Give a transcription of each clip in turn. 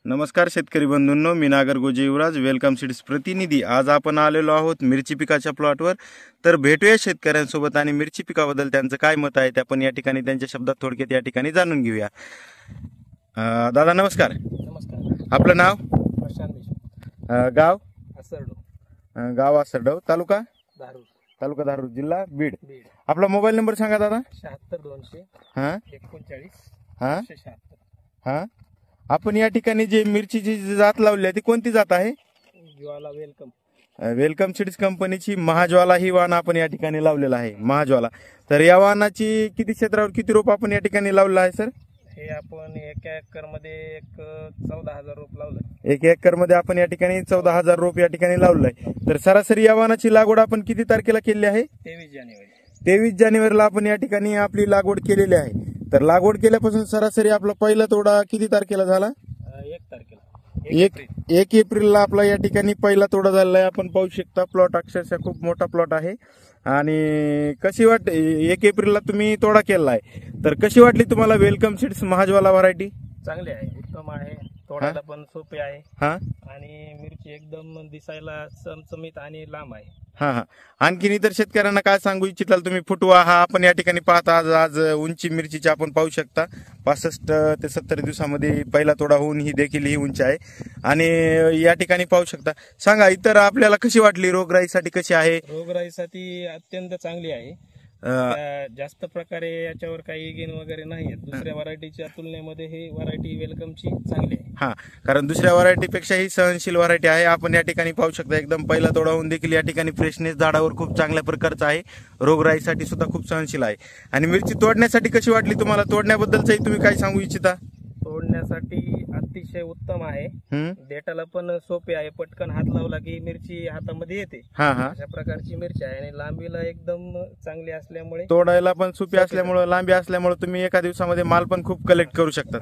नमस्कार शेतकरी बंधूंनो, मी नागर गोजे युवराज, welcome seeds प्रतिनिधी। आज आपण आलेलो आहोत मिरची पिकाच्या प्लॉटवर। तर भेटूया शेतकऱ्यांसोबत आणि मिरची पिकाबद्दल त्यांचं काय मत आहे ते आपण या ठिकाणी त्यांच्या शब्दात थोडक्यात या ठिकाणी जाणून घेऊया। दादा नमस्कार। नमस्कार। आपलं नाव? प्रशांत देशमुख। गाव? असरडो। गाव असरडो, तालुका? धारूर। तालुका धारूर, जिल्हा बीड। बीड। आपला मोबाईल नंबर सांगा दादा। 76200 हां 39 हां 76। हां आपण या ठिकाणी जे मिरचीची जात लावली आहे ती कोणती जात आहे? ज्वाला वेलकम। वेलकम सीड्स कंपनीची महाज्वाला ही वाहन आपण या ठिकाणी लावलेला आहे, महाज्वाला। तर या वाहनाची किती क्षेत्रावर किती रोप आपण या ठिकाणी लावलेला आहे सर? हे आपण 1 एकर मध्ये 14,000 रोप लावलं। 1 एकर मध्ये आपण या ठिकाणी 14,000 रोप या ठिकाणी लावलं आहे। तर सरासरी या वाहनाची लागवड आपण किती तारखेला केली आहे? 23 जानेवारी। 23 जानेवारीला आपण या ठिकाणी आपली लागवड केलेली आहे। तर लागवड केल्यापासून सरासरी आपला पहिला तोडा किती तारखेला झाला? 1 तारखेला। 1 एप्रिलला आपला या ठिकाणी पहिला तोडा झालेला आहे। आपण पाहू शकता प्लॉट अक्षरशः खूप मोठा प्लॉट आहे। आणि कशी 1 एप्रिलला तुम्ही तोडा केला आहे, तर कशी वाटली तुम्हाला वेलकम सीड्स महाज्वाला व्हरायटी? चांगली आहे, उत्तम आहे, तोडायला पण सोपे आहे। हां आणि मिरची एकदम दिसायला चमचमीत आणि लांब आहे। हां हां आणखीन इतर शेतकऱ्यांना काय सांगू इच्छिताल तुम्ही? फुटवा हा आपण या ठिकाणी पाहता, आज उंची मिरचीची आपण पाहू शकता 65 ते 70 दिवसामध्ये पहिला तोडा होऊन ही देखील ही उंची आहे। आणि या ठिकाणी पाहू शकता। सांगा इतर आपल्याला कशी वाटली, रोगराईसाठी कशी आहे? रोगराईसाठी अत्यंत चांगली आहे। जास्त प्रकारे याच्यावर काही गेन वगैरे नाहीये। दुसऱ्या व्हरायटीच्या तुलनेमध्ये ही व्हरायटी वेलकमची चांगली आहे। हां कारण दुसऱ्या व्हरायटीपेक्षा ही सहनशील व्हरायटी आहे। आपण या ठिकाणी पाहू शकता एकदम पहिला तोडा होऊन देखील या ठिकाणी फ्रेशनेस झाडावर खूप चांगल्या प्रकारचा आहे। रोगराईसाठी सुद्धा खूप सहनशील आहे। आणि मिरची तोडण्यासाठी कशी वाटली तुम्हाला? तोडण्याबद्दलही तुम्ही काय सांगू इच्छिता? तोडण्यासाठी अतिशय उत्तम आहे। देटाला पण सोपे आहे, पटकन हात लावला की मिरची हातामध्ये येते। अशा प्रकारची मिरची आहे आणि लांबीला एकदम चांगली असल्यामुळे तोडायला पण सोपी असल्यामुळे, लांबी असल्यामुळे तुम्ही एका दिवसामध्ये माल पण खूप कलेक्ट करू शकता।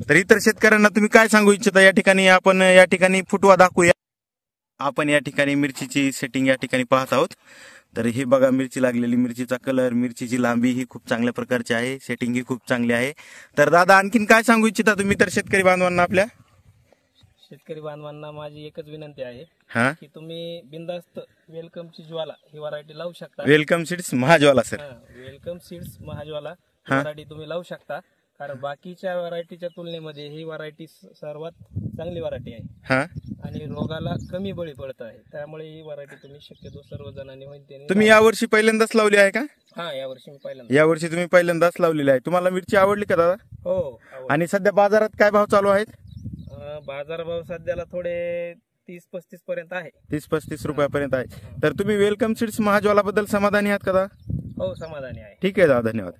तर इतर शेतकऱ्यांना तुम्ही काय सांगू इच्छिता? या ठिकाणी आपण या ठिकाणी फुटवा दाखवूया। आपण या ठिकाणी मिरचीची सेटिंग या ठिकाणी पाहत आहोत। तर हे बघा मिरची लागलेली, मिरचीचा कलर, मिरचीची लांबी ही खूप चांगल्या प्रकारची आहे, सेटिंग ही खूप चांगली आहे। तर दादा आणखीन काय सांगू इच्छिता तुम्ही तर शेतकरी बांधवांना? आपल्या शेतकरी बांधवांना माझी एकच विनंती आहे की तुम्ही बिंदास्त वेलकमची ज्वाला ही व्हरायटी लावू शकता। Welcome seeds Mahajwala sir, welcome seeds Mahajwala variety तुम्ही लावू शकता, कारण बाकीच्या व्हरायटीच्या तुलनेमध्ये ही व्हरायटी सर्वात चांगली व्हरायटी आहे आणि रोगाला कमी बळी पडत आहे। त्यामुळे ही व्हरायटी तुम्ही शक्यतो सर्व जणांनी होईल। तुम्ही यावर्षी पहिल्यांदाच लावली आहे का? हा, यावर्षी मी यावर्षी तुम्ही पहिल्यांदाच लावलेली आहे। तुम्हाला मिरची आवडली का दादा? हो। आणि सध्या बाजारात काय भाव चालू आहेत? बाजार भाव सध्याला थोडे 30-35 पर्यंत आहे। 30-35 रुपयापर्यंत आहे। तर तुम्ही वेलकम सीड्स महाज्वाला बद्दल समाधानी आहात का दादा? हो, समाधानी आहे। ठीक आहे दादा, धन्यवाद।